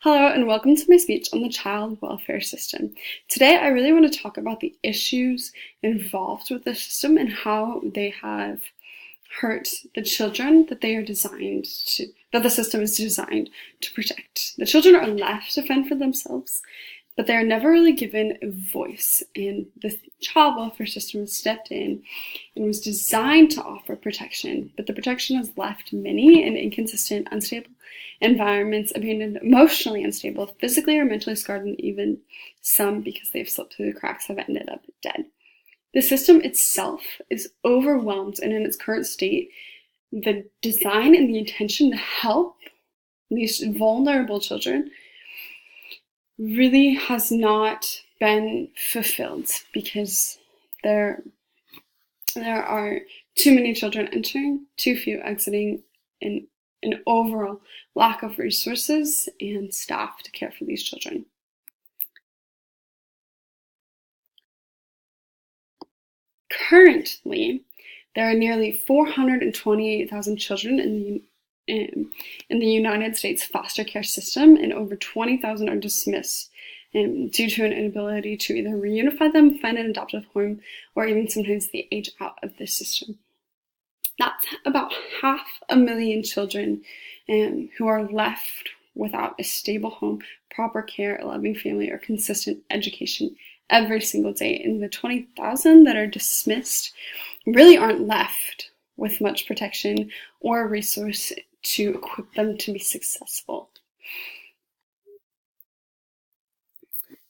Hello and welcome to my speech on the child welfare system. Today I really want to talk about the issues involved with the system and how they have hurt the children that the system is designed to protect. The children are left to fend for themselves, but they are never really given a voice, and the child welfare system has stepped in and was designed to offer protection, but the protection has left many in inconsistent, unstable environments, abandoned, emotionally unstable, physically or mentally scarred, and even some, because they've slipped through the cracks, have ended up dead. The system itself is overwhelmed, and in its current state, the design and the intention to help these vulnerable children really has not been fulfilled, because there are too many children entering, too few exiting, and an overall lack of resources and staff to care for these children. Currently, there are nearly 428,000 children in the United States foster care system, and over 20,000 are dismissed due to an inability to either reunify them, find an adoptive home, or even sometimes they age out of the system. That's about 500,000 children who are left without a stable home, proper care, a loving family, or consistent education every single day. And the 20,000 that are dismissed really aren't left with much protection or resource to equip them to be successful.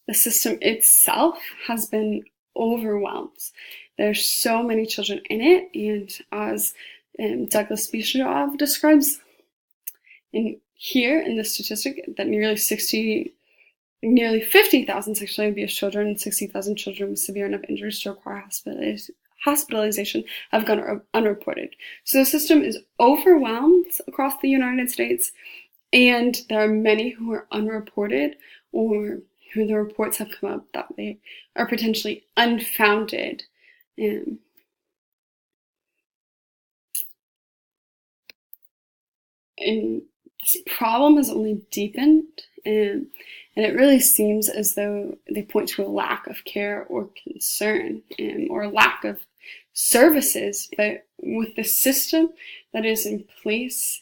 The system itself has been overwhelmed. There's so many children in it, and as Douglas Bischoff describes here in the statistic, that nearly 50,000 sexually abused children and 60,000 children with severe enough injuries to require hospitalization have gone unreported. So the system is overwhelmed across the United States, and there are many who are unreported, or who the reports have come up that they are potentially unfounded. And this problem has only deepened, and it really seems as though they point to a lack of care or concern, or a lack of services. But with the system that is in place,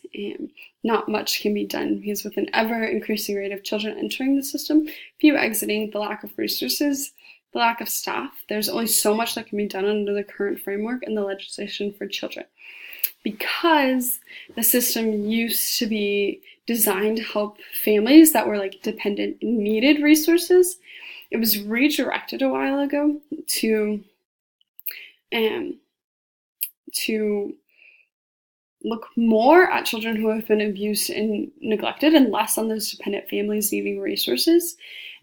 not much can be done, because with an ever-increasing rate of children entering the system, few exiting, the lack of resources, the lack of staff, there's only so much that can be done under the current framework and the legislation for children. Because the system used to be designed to help families that were dependent and needed resources, it was redirected a while ago to look more at children who have been abused and neglected, and less on those dependent families needing resources.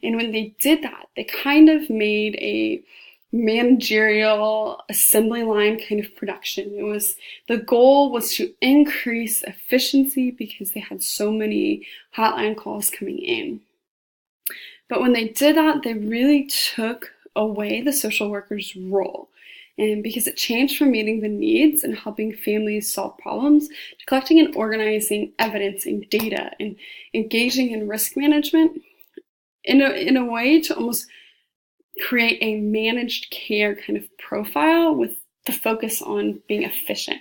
And when they did that, they kind of made a managerial assembly line kind of production. The goal was to increase efficiency because they had so many hotline calls coming in. But when they did that, they really took away the social worker's role. And because it changed from meeting the needs and helping families solve problems to collecting and organizing evidence and data and engaging in risk management in a way to almost create a managed care kind of profile with the focus on being efficient.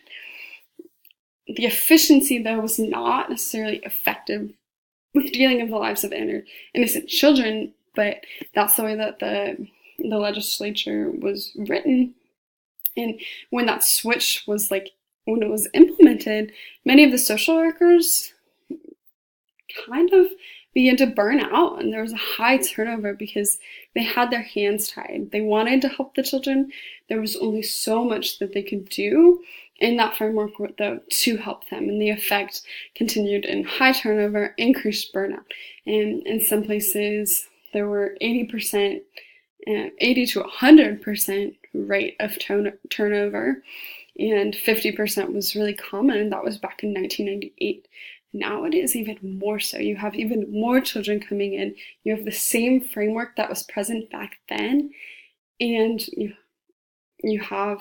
The efficiency, though, was not necessarily effective with dealing with the lives of innocent children, but that's the way that the legislature was written. And when that switch was when it was implemented, many of the social workers kind of began to burn out, and there was a high turnover because they had their hands tied. They wanted to help the children. There was only so much that they could do in that framework, though, to help them, and the effect continued in high turnover, increased burnout. And in some places, there were 80 to 100% rate of turnover, and 50% was really common, and that was back in 1998. Now it is even more so. You have even more children coming in. You have the same framework that was present back then, and you have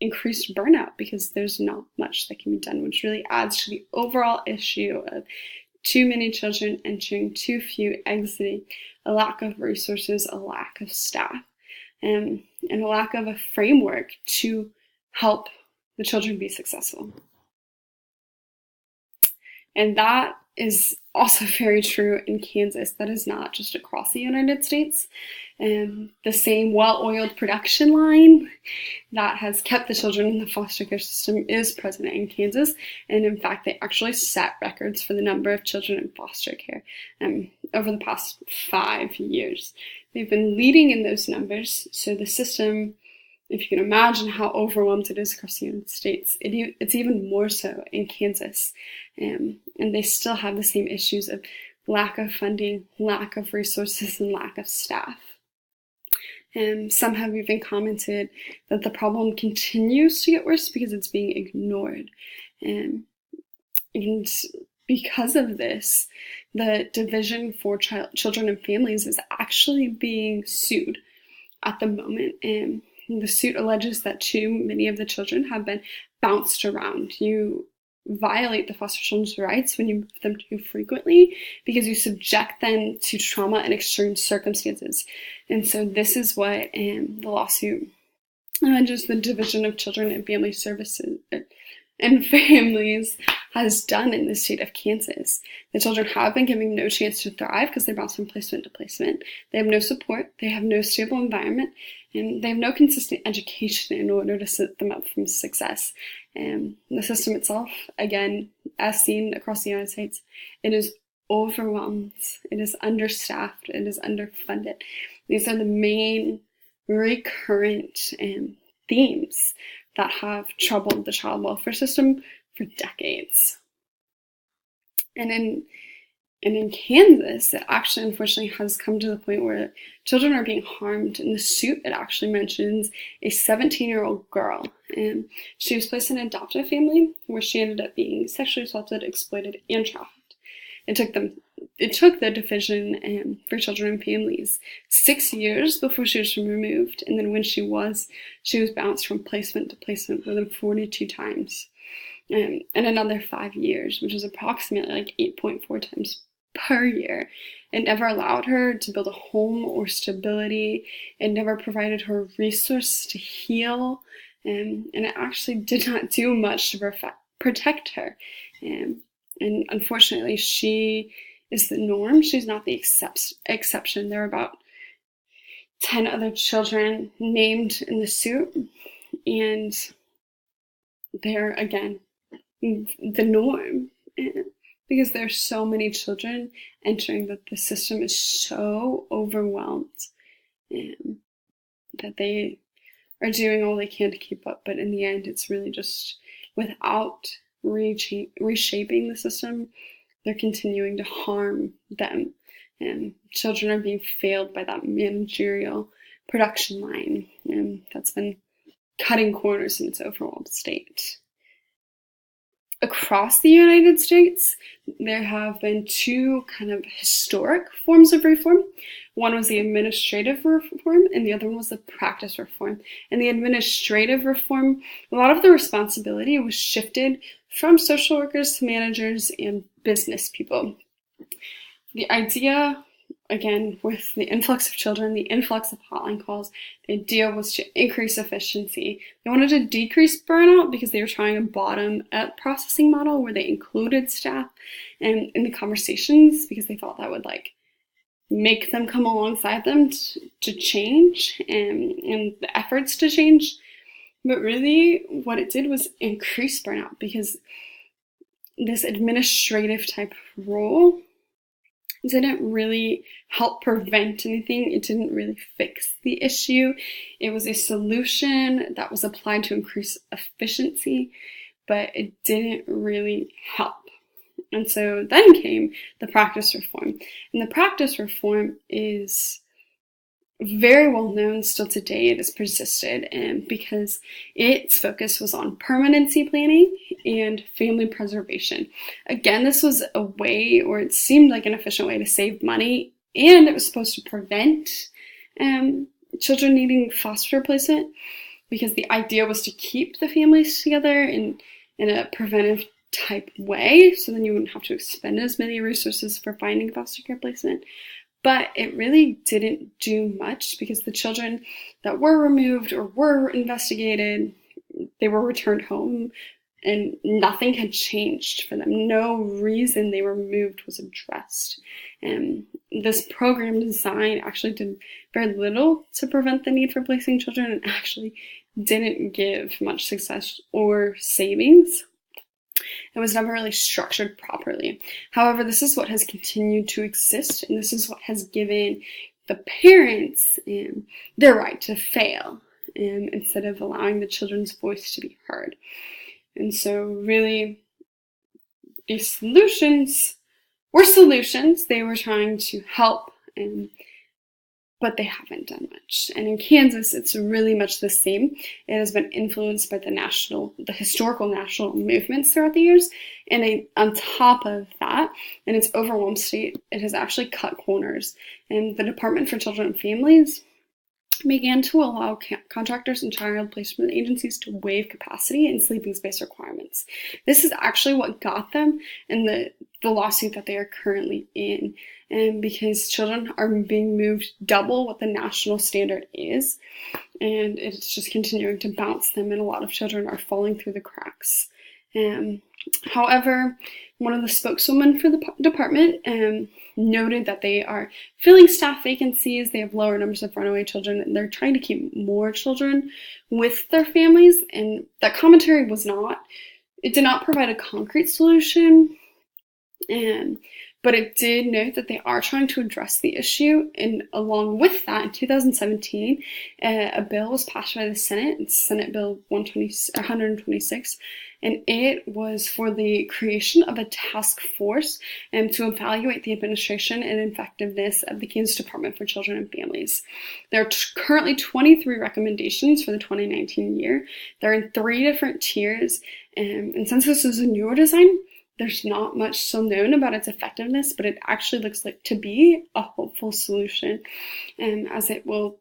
increased burnout because there's not much that can be done, which really adds to the overall issue of too many children entering, too few exiting, a lack of resources, a lack of staff, and a lack of a framework to help the children be successful. And that is also very true in Kansas. That is not just across the United States. The same well-oiled production line that has kept the children in the foster care system is present in Kansas. And in fact, they actually set records for the number of children in foster care over the past 5 years. They've been leading in those numbers. So the system, if you can imagine how overwhelmed it is across the United States, it's even more so in Kansas. And they still have the same issues of lack of funding, lack of resources, and lack of staff. And some have even commented that the problem continues to get worse because it's being ignored. And because of this, the Division for Children and Families is actually being sued at the moment. And the suit alleges that too many of the children have been bounced around. You violate the foster children's rights when you move them too frequently because you subject them to trauma and extreme circumstances. And so this is what the lawsuit alleges the Division of Children and Family Services and Families has done in the state of Kansas. The children have been given no chance to thrive because they bounce from placement to placement. They have no support, they have no stable environment, and they have no consistent education in order to set them up for success. The system itself, again, as seen across the United States, it is overwhelmed, it is understaffed, it is underfunded. These are the main recurrent themes that have troubled the child welfare system for decades. And in Kansas, it actually unfortunately has come to the point where children are being harmed. In the suit, it actually mentions a 17-year-old girl. And she was placed in an adoptive family where she ended up being sexually assaulted, exploited, and trafficked. It took the Division for Children and Families 6 years before she was removed. And then when she was bounced from placement to placement more than 42 times. And another 5 years, which is approximately like 8.4 times per year. It never allowed her to build a home or stability. It never provided her a resource to heal. And it actually did not do much to protect her. And unfortunately, she is the norm. She's not the exception. There are about 10 other children named in the suit. And they're, again, the norm. Because there's so many children entering that the system is so overwhelmed that they are doing all they can to keep up. But in the end, it's really just without reshaping the system, they're continuing to harm them. And children are being failed by that managerial production line. And that's been cutting corners in its overall state. Across the United States, there have been two kind of historic forms of reform. One was the administrative reform, and the other one was the practice reform. And the administrative reform, a lot of the responsibility was shifted from social workers to managers and business people. The idea, again, with the influx of children, the influx of hotline calls, the idea was to increase efficiency. They wanted to decrease burnout because they were trying a bottom-up processing model where they included staff in the conversations because they thought that would make them come alongside them to change and the efforts to change. But really what it did was increase burnout because this administrative type role didn't really help prevent anything. It didn't really fix the issue. It was a solution that was applied to increase efficiency, but it didn't really help. And so then came the practice reform. And the practice reform is very well known still today. It has persisted because its focus was on permanency planning and family preservation. Again, this was a way, or it seemed like an efficient way to save money, and it was supposed to prevent children needing foster placement because the idea was to keep the families together in a preventive type way, so then you wouldn't have to expend as many resources for finding foster care placement. But it really didn't do much because the children that were removed or were investigated, they were returned home and nothing had changed for them. No reason they were removed was addressed. And this program design actually did very little to prevent the need for placing children and actually didn't give much success or savings. It was never really structured properly. However, this is what has continued to exist, and this is what has given the parents their right to fail instead of allowing the children's voice to be heard. And so really, these solutions were solutions. They were trying to help, but they haven't done much. And in Kansas, it's really much the same. It has been influenced by the historical national movements throughout the years. And on top of that, in its overwhelmed state, it has actually cut corners. And the Department for Children and Families began to allow contractors and child placement agencies to waive capacity and sleeping space requirements. This is actually what got them in the lawsuit that they are currently in, and because children are being moved double what the national standard is, and it's just continuing to bounce them, and a lot of children are falling through the cracks. However, one of the spokeswomen for the department noted that they are filling staff vacancies, they have lower numbers of runaway children, and they're trying to keep more children with their families, and that commentary it did not provide a concrete solution, but it did note that they are trying to address the issue, and along with that, in 2017, a bill was passed by the Senate. It's Senate Bill 126, and it was for the creation of a task force to evaluate the administration and effectiveness of the Kansas Department for Children and Families. There are currently 23 recommendations for the 2019 year. They're in 3 different tiers, and since this is a newer design, there's not much still known about its effectiveness, but it actually looks like to be a hopeful solution, as it will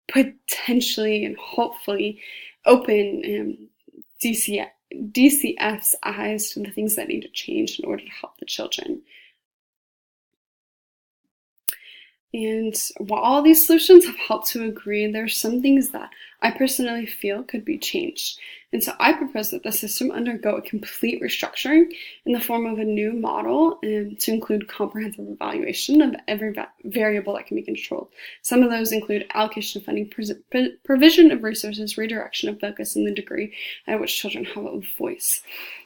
potentially and hopefully open DCF's eyes to the things that need to change in order to help the children. And while all these solutions have helped to agree, there are some things that I personally feel could be changed. And so I propose that the system undergo a complete restructuring in the form of a new model to include comprehensive evaluation of every variable that can be controlled. Some of those include allocation of funding, provision of resources, redirection of focus, and the degree at which children have a voice.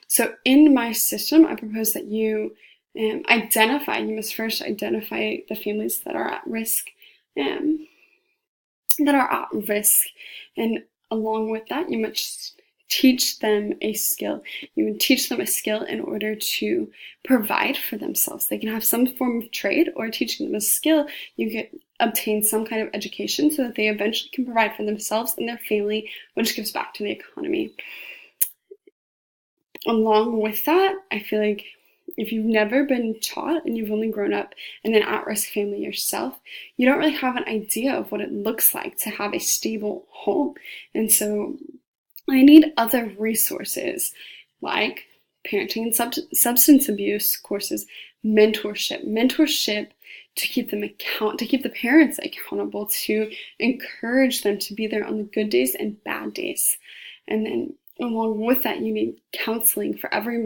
So in my system, I propose that you must first identify the families that are at risk, and along with that, you must teach them a skill. You would teach them a skill in order to provide for themselves. They can have some form of trade, or teaching them a skill, you could obtain some kind of education so that they eventually can provide for themselves and their family, which gives back to the economy. Along with that, I feel like if you've never been taught and you've only grown up in an at-risk family yourself, you don't really have an idea of what it looks like to have a stable home. And so I need other resources like parenting and substance abuse courses, mentorship to keep the parents accountable, to encourage them to be there on the good days and bad days. And then along with that, you need counseling for every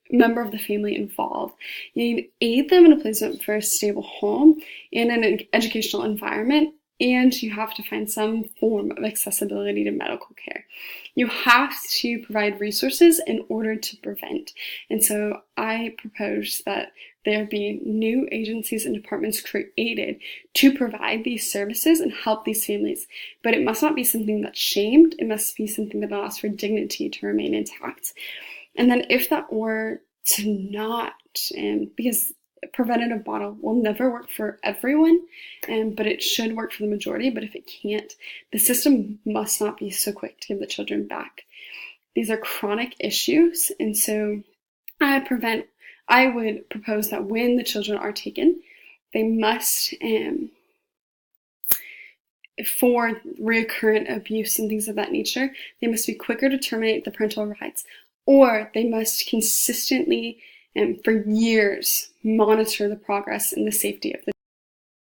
member of the family involved. You need to aid them in a placement for a stable home and an educational environment, and you have to find some form of accessibility to medical care. You have to provide resources in order to prevent. And so I propose that there be new agencies and departments created to provide these services and help these families. But it must not be something that's shamed. It must be something that allows for dignity to remain intact. And then if that were to not, because preventative model will never work for everyone, but it should work for the majority. But if it can't, the system must not be so quick to give the children back. These are chronic issues, and so I would propose that when the children are taken, they must, for recurrent abuse and things of that nature, they must be quicker to terminate the parental rights. or they must consistently and for years monitor the progress and the safety of the